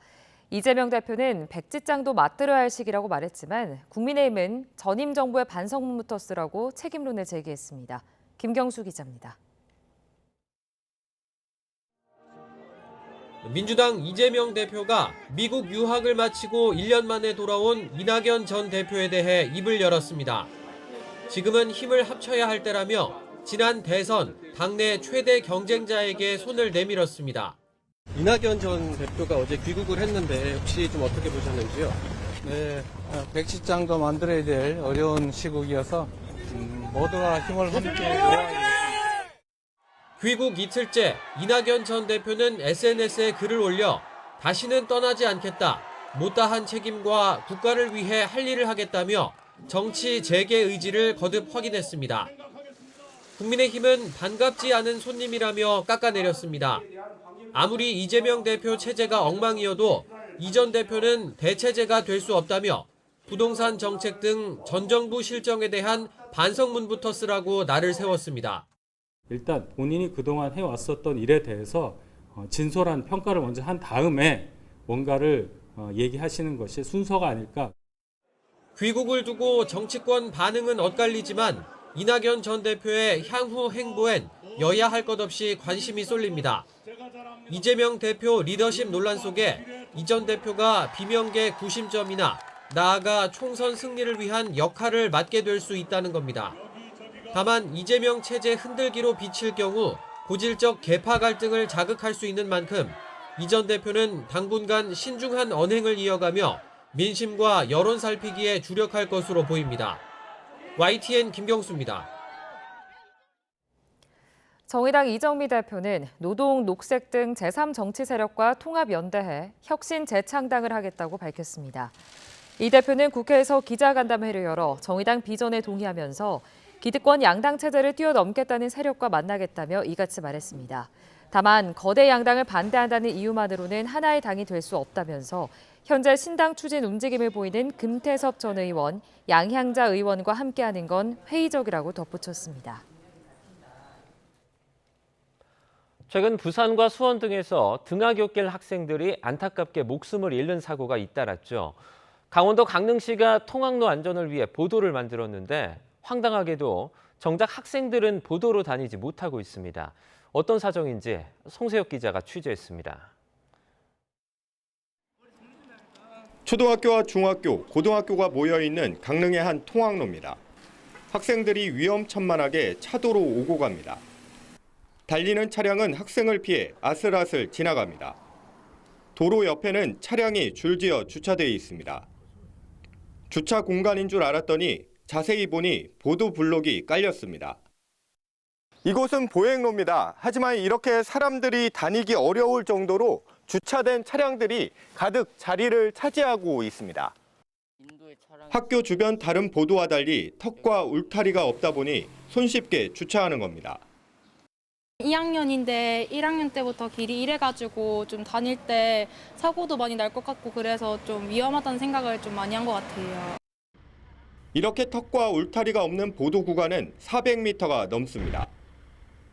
이재명 대표는 백지장도 맞들어야 할 시기라고 말했지만 국민의힘은 전임 정부의 반성문부터 쓰라고 책임론을 제기했습니다. 김경수 기자입니다. 민주당 이재명 대표가 미국 유학을 마치고 1년 만에 돌아온 이낙연 전 대표에 대해 입을 열었습니다. 지금은 힘을 합쳐야 할 때라며 지난 대선 당내 최대 경쟁자에게 손을 내밀었습니다. 이낙연 전 대표가 어제 귀국을 했는데 혹시 좀 어떻게 보셨는지요? 네, 백지장도 만들어야 될 어려운 시국이어서 모두가 힘을 함께 모아야 귀국 이틀째 이낙연 전 대표는 SNS에 글을 올려 다시는 떠나지 않겠다, 못다한 책임과 국가를 위해 할 일을 하겠다며 정치 재개 의지를 거듭 확인했습니다. 국민의힘은 반갑지 않은 손님이라며 깎아내렸습니다. 아무리 이재명 대표 체제가 엉망이어도 이 전 대표는 대체제가 될 수 없다며 부동산 정책 등 전 정부 실정에 대한 반성문부터 쓰라고 날을 세웠습니다. 일단 본인이 그동안 해왔었던 일에 대해서 진솔한 평가를 먼저 한 다음에 뭔가를 얘기하시는 것이 순서가 아닐까. 귀국을 두고 정치권 반응은 엇갈리지만 이낙연 전 대표의 향후 행보엔 여야 할 것 없이 관심이 쏠립니다. 이재명 대표 리더십 논란 속에 이 전 대표가 비명계 구심점이나 나아가 총선 승리를 위한 역할을 맡게 될 수 있다는 겁니다. 다만 이재명 체제 흔들기로 비칠 경우 고질적 계파 갈등을 자극할 수 있는 만큼 이 전 대표는 당분간 신중한 언행을 이어가며 민심과 여론 살피기에 주력할 것으로 보입니다. YTN 김경수입니다. 정의당 이정미 대표는 노동, 녹색 등 제3정치 세력과 통합연대해 혁신 재창당을 하겠다고 밝혔습니다. 이 대표는 국회에서 기자간담회를 열어 정의당 비전에 동의하면서 기득권 양당 체제를 뛰어넘겠다는 세력과 만나겠다며 이같이 말했습니다. 다만 거대 양당을 반대한다는 이유만으로는 하나의 당이 될 수 없다면서 현재 신당 추진 움직임을 보이는 금태섭 전 의원, 양향자 의원과 함께하는 건 회의적이라고 덧붙였습니다. 최근 부산과 수원 등에서 등하굣길 학생들이 안타깝게 목숨을 잃는 사고가 잇따랐죠. 강원도 강릉시가 통학로 안전을 위해 보도를 만들었는데 황당하게도 정작 학생들은 보도로 다니지 못하고 있습니다. 어떤 사정인지 송세혁 기자가 취재했습니다. 초등학교와 중학교, 고등학교가 모여있는 강릉의 한 통학로입니다. 학생들이 위험천만하게 차도로 오고 갑니다. 달리는 차량은 학생을 피해 아슬아슬 지나갑니다. 도로 옆에는 차량이 줄지어 주차되어 있습니다. 주차 공간인 줄 알았더니 자세히 보니 보도 블록이 깔렸습니다. 이곳은 보행로입니다. 하지만 이렇게 사람들이 다니기 어려울 정도로 주차된 차량들이 가득 자리를 차지하고 있습니다. 학교 주변 다른 보도와 달리 턱과 울타리가 없다 보니 손쉽게 주차하는 겁니다. 2학년인데 1학년 때부터 길이 이래가지고 좀 다닐 때 사고도 많이 날 것 같고 그래서 좀 위험하다는 생각을 좀 많이 한 것 같아요. 이렇게 턱과 울타리가 없는 보도 구간은 400m가 넘습니다.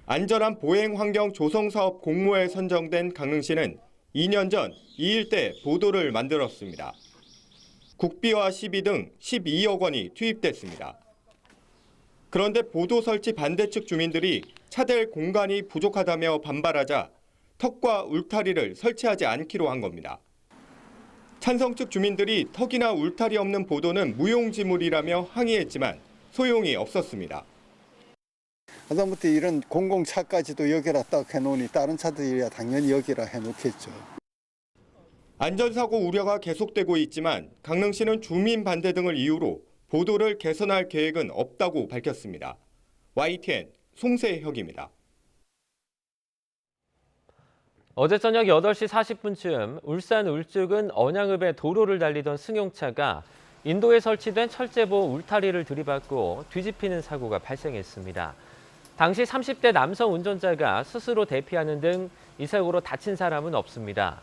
안전한 보행 환경 조성 사업 공모에 선정된 강릉시는 2년 전 이 일대 보도를 만들었습니다. 국비와 시비 등 12억 원이 투입됐습니다. 그런데 보도 설치 반대 측 주민들이 차댈 공간이 부족하다며 반발하자 턱과 울타리를 설치하지 않기로 한 겁니다. 찬성 측 주민들이 턱이나 울타리 없는 보도는 무용지물이라며 항의했지만 소용이 없었습니다. 하다못해 이런 공공차까지도 여기라 딱 해놓으니 다른 차들이야 당연히 여기라 해놓겠죠. 안전사고 우려가 계속되고 있지만 강릉시는 주민 반대 등을 이유로 보도를 개선할 계획은 없다고 밝혔습니다. YTN 송세혁입니다. 어제 저녁 8시 40분쯤 울산 울주군 언양읍의 도로를 달리던 승용차가 인도에 설치된 철제보 울타리를 들이받고 뒤집히는 사고가 발생했습니다. 당시 30대 남성 운전자가 스스로 대피하는 등 이 사고로 다친 사람은 없습니다.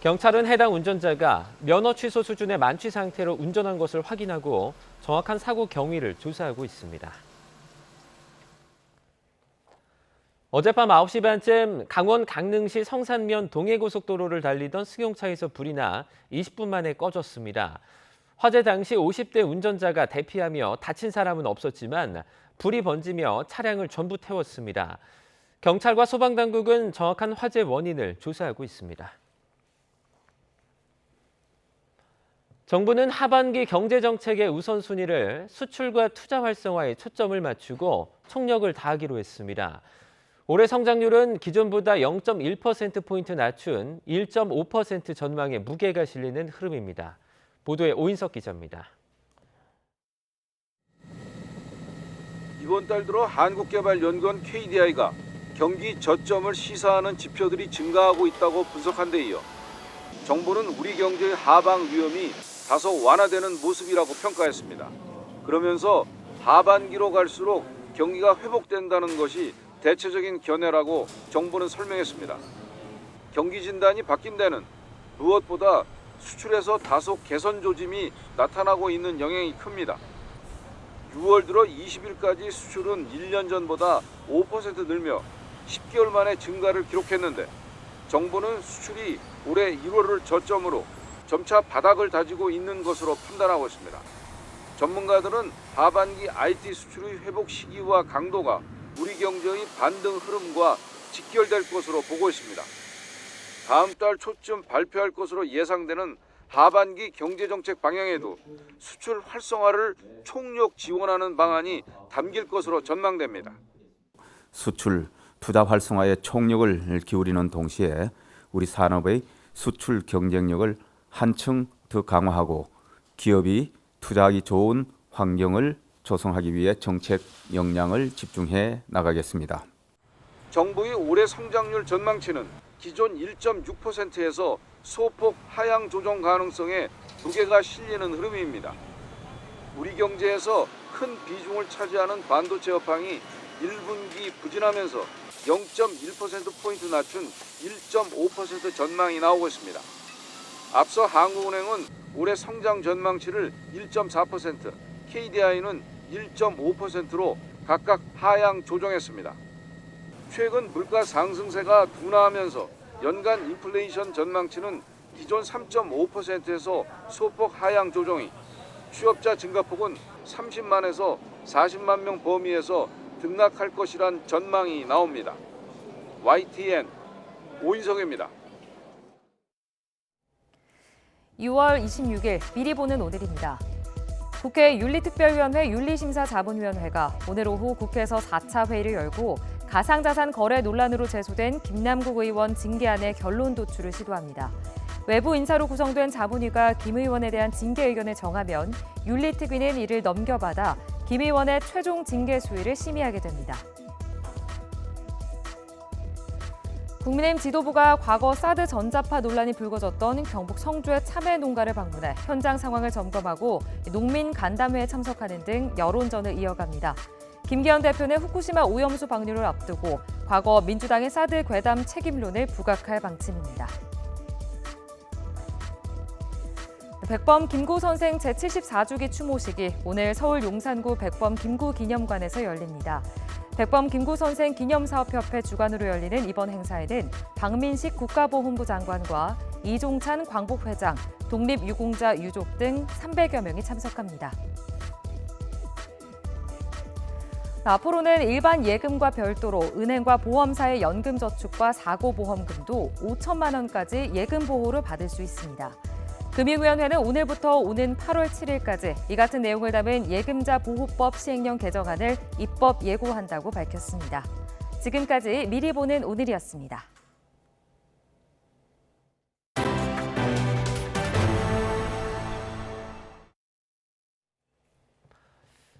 경찰은 해당 운전자가 면허 취소 수준의 만취 상태로 운전한 것을 확인하고 정확한 사고 경위를 조사하고 있습니다. 어젯밤 9시 반쯤 강원 강릉시 성산면 동해고속도로를 달리던 승용차에서 불이 나 20분 만에 꺼졌습니다. 화재 당시 50대 운전자가 대피하며 다친 사람은 없었지만 불이 번지며 차량을 전부 태웠습니다. 경찰과 소방당국은 정확한 화재 원인을 조사하고 있습니다. 정부는 하반기 경제정책의 우선순위를 수출과 투자 활성화에 초점을 맞추고 총력을 다하기로 했습니다. 올해 성장률은 기존보다 0.1%포인트 낮춘 1.5% 전망에 무게가 실리는 흐름입니다. 보도에 오인석 기자입니다. 이번 달 들어 한국개발연구원 KDI가 경기 저점을 시사하는 지표들이 증가하고 있다고 분석한 데 이어 정부는 우리 경제의 하방 위험이 다소 완화되는 모습이라고 평가했습니다. 그러면서 하반기로 갈수록 경기가 회복된다는 것이 대체적인 견해라고 정부는 설명했습니다. 경기 진단이 바뀐 데는 무엇보다 수출에서 다소 개선 조짐이 나타나고 있는 영향이 큽니다. 6월 들어 20일까지 수출은 1년 전보다 5% 늘며 10개월 만에 증가를 기록했는데 정부는 수출이 올해 1월을 저점으로 점차 바닥을 다지고 있는 것으로 판단하고 있습니다. 전문가들은 하반기 IT 수출의 회복 시기와 강도가 우리 경제의 반등 흐름과 직결될 것으로 보고 있습니다. 다음 달 초쯤 발표할 것으로 예상되는 하반기 경제정책 방향에도 수출 활성화를 총력 지원하는 방안이 담길 것으로 전망됩니다. 수출 투자 활성화에 총력을 기울이는 동시에 우리 산업의 수출 경쟁력을 한층 더 강화하고 기업이 투자하기 좋은 환경을 조성하기 위해 정책 역량을 집중해 나가겠습니다. 정부의 올해 성장률 전망치는 기존 1.6%에서 소폭 하향 조정 가능성에 무게가 실리는 흐름입니다. 우리 경제에서 큰 비중을 차지하는 반도체 업황이 1분기 부진하면서 0.1%포인트 낮춘 1.5% 전망이 나오고 있습니다. 앞서 한국은행은 올해 성장 전망치를 1.4%, KDI는 1.5%로 각각 하향 조정했습니다. 최근 물가 상승세가 둔화하면서 연간 인플레이션 전망치는 기존 3.5%에서 소폭 하향 조정이, 취업자 증가폭은 30만에서 40만 명 범위에서 등락할 것이란 전망이 나옵니다. YTN 오인성입니다. 6월 26일 미리 보는 오늘입니다. 국회 윤리특별위원회 윤리심사자문위원회가 오늘 오후 국회에서 4차 회의를 열고 가상자산 거래 논란으로 제소된 김남국 의원 징계안의 결론 도출을 시도합니다. 외부 인사로 구성된 자문위가 김 의원에 대한 징계 의견을 정하면 윤리특위는 이를 넘겨받아 김 의원의 최종 징계 수위를 심의하게 됩니다. 국민의힘 지도부가 과거 사드 전자파 논란이 불거졌던 경북 성주의 참외 농가를 방문해 현장 상황을 점검하고 농민 간담회에 참석하는 등 여론전을 이어갑니다. 김기현 대표는 후쿠시마 오염수 방류를 앞두고 과거 민주당의 사드 괴담 책임론을 부각할 방침입니다. 백범 김구 선생 제74주기 추모식이 오늘 서울 용산구 백범 김구 기념관에서 열립니다. 백범 김구 선생 기념사업협회 주관으로 열리는 이번 행사에는 박민식 국가보훈부 장관과 이종찬 광복회장, 독립유공자 유족 등 300여 명이 참석합니다. 앞으로는 일반 예금과 별도로 은행과 보험사의 연금저축과 사고보험금도 5천만 원까지 예금보호를 받을 수 있습니다. 금융위원회는 오늘부터 오는 8월 7일까지 이 같은 내용을 담은 예금자 보호법 시행령 개정안을 입법 예고한다고 밝혔습니다. 지금까지 미리 보는 오늘이었습니다.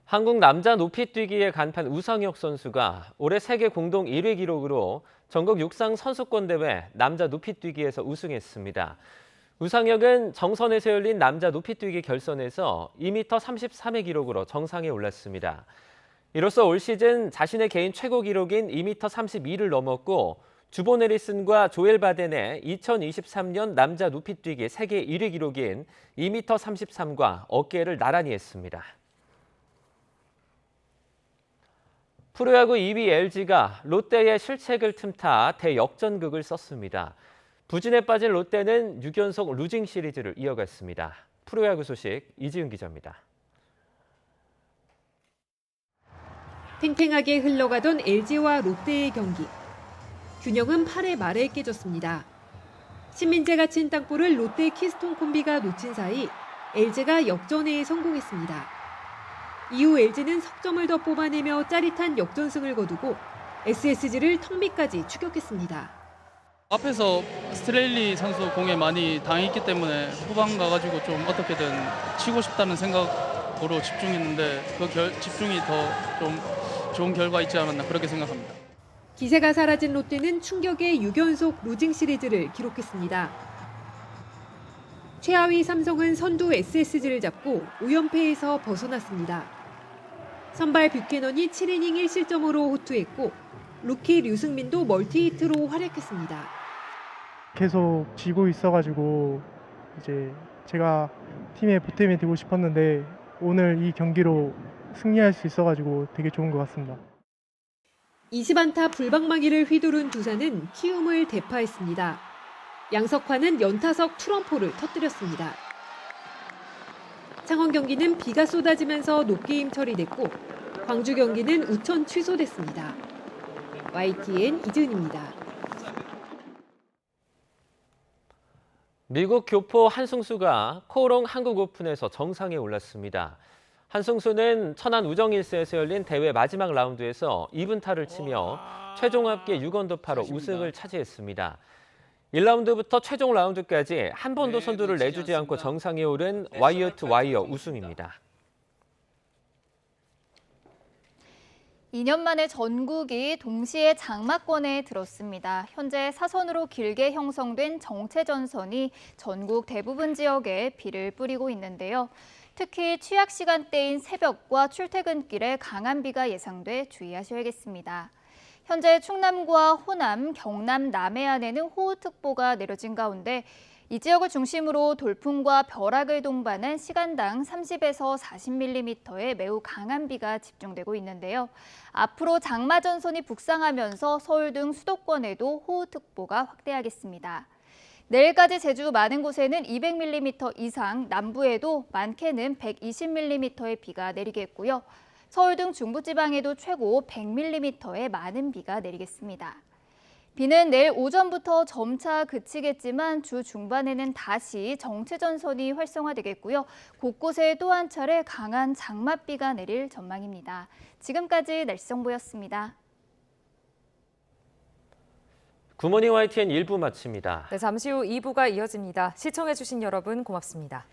한국 남자 높이뛰기의 간판 우상혁 선수가 올해 세계 공동 1위 기록으로 전국 육상 선수권 대회 남자 높이뛰기에서 우승했습니다. 우상혁은 정선에서 열린 남자 높이뛰기 결선에서 2m 33의 기록으로 정상에 올랐습니다. 이로써 올 시즌 자신의 개인 최고 기록인 2m 32를 넘었고 주보 내리슨과 조엘 바덴의 2023년 남자 높이뛰기 세계 1위 기록인 2m 33과 어깨를 나란히 했습니다. 프로야구 2위 LG가 롯데의 실책을 틈타 대역전극을 썼습니다. 부진에 빠진 롯데는 6연속 루징 시리즈를 이어갔습니다. 프로야구 소식 이지은 기자입니다. 팽팽하게 흘러가던 LG와 롯데의 경기. 균형은 8회 말에 깨졌습니다. 신민재가 친 땅볼을 롯데 키스톤 콤비가 놓친 사이 LG가 역전에 성공했습니다. 이후 LG는 석점을 더 뽑아내며 짜릿한 역전승을 거두고 SSG를 턱 밑까지 추격했습니다. 앞에서 스트레일리 선수 공에 많이 당했기 때문에 후반 가가지고 좀 어떻게든 치고 싶다는 생각으로 집중했는데 그 집중이 더 좀 좋은 결과 있지 않았나 그렇게 생각합니다. 기세가 사라진 롯데는 충격의 6연속 루징 시리즈를 기록했습니다. 최하위 삼성은 선두 SSG를 잡고 5연패에서 벗어났습니다. 선발 뷰캐넌이 7이닝 1실점으로 호투했고 루키 류승민도 멀티히트로 활약했습니다. 계속 지고 있어가지고 이제 제가 팀의 보탬이 되고 싶었는데 오늘 이 경기로 승리할 수 있어가지고 되게 좋은 것 같습니다. 20안타 불방망이를 휘두른 두산은 키움을 대파했습니다. 양석환은 연타석 투런포를 터뜨렸습니다. 창원 경기는 비가 쏟아지면서 노게임 처리됐고 광주 경기는 우천 취소됐습니다. YTN 이지은입니다. 미국 교포 한승수가 코오롱 한국 오픈에서 정상에 올랐습니다. 한승수는 천안 우정일스에서 열린 대회 마지막 라운드에서 2분타를 치며 최종 합계 6언더파로 우승을 차지했습니다. 1라운드부터 최종 라운드까지 한 번도 선두를 내주지 않고 정상에 오른 와이어 투 와이어 우승입니다. 2년 만에 전국이 동시에 장마권에 들었습니다. 현재 사선으로 길게 형성된 정체전선이 전국 대부분 지역에 비를 뿌리고 있는데요. 특히 취약 시간대인 새벽과 출퇴근길에 강한 비가 예상돼 주의하셔야겠습니다. 현재 충남과 호남, 경남 남해안에는 호우특보가 내려진 가운데 이 지역을 중심으로 돌풍과 벼락을 동반한 시간당 30에서 40mm의 매우 강한 비가 집중되고 있는데요. 앞으로 장마 전선이 북상하면서 서울 등 수도권에도 호우특보가 확대하겠습니다. 내일까지 제주 많은 곳에는 200mm 이상, 남부에도 많게는 120mm의 비가 내리겠고요. 서울 등 중부지방에도 최고 100mm의 많은 비가 내리겠습니다. 비는 내일 오전부터 점차 그치겠지만 주 중반에는 다시 정체전선이 활성화되겠고요. 곳곳에 또 한 차례 강한 장맛비가 내릴 전망입니다. 지금까지 날씨 정보였습니다. 굿모닝 YTN 1부 마칩니다. 네, 잠시 후 2부가 이어집니다. 시청해주신 여러분 고맙습니다.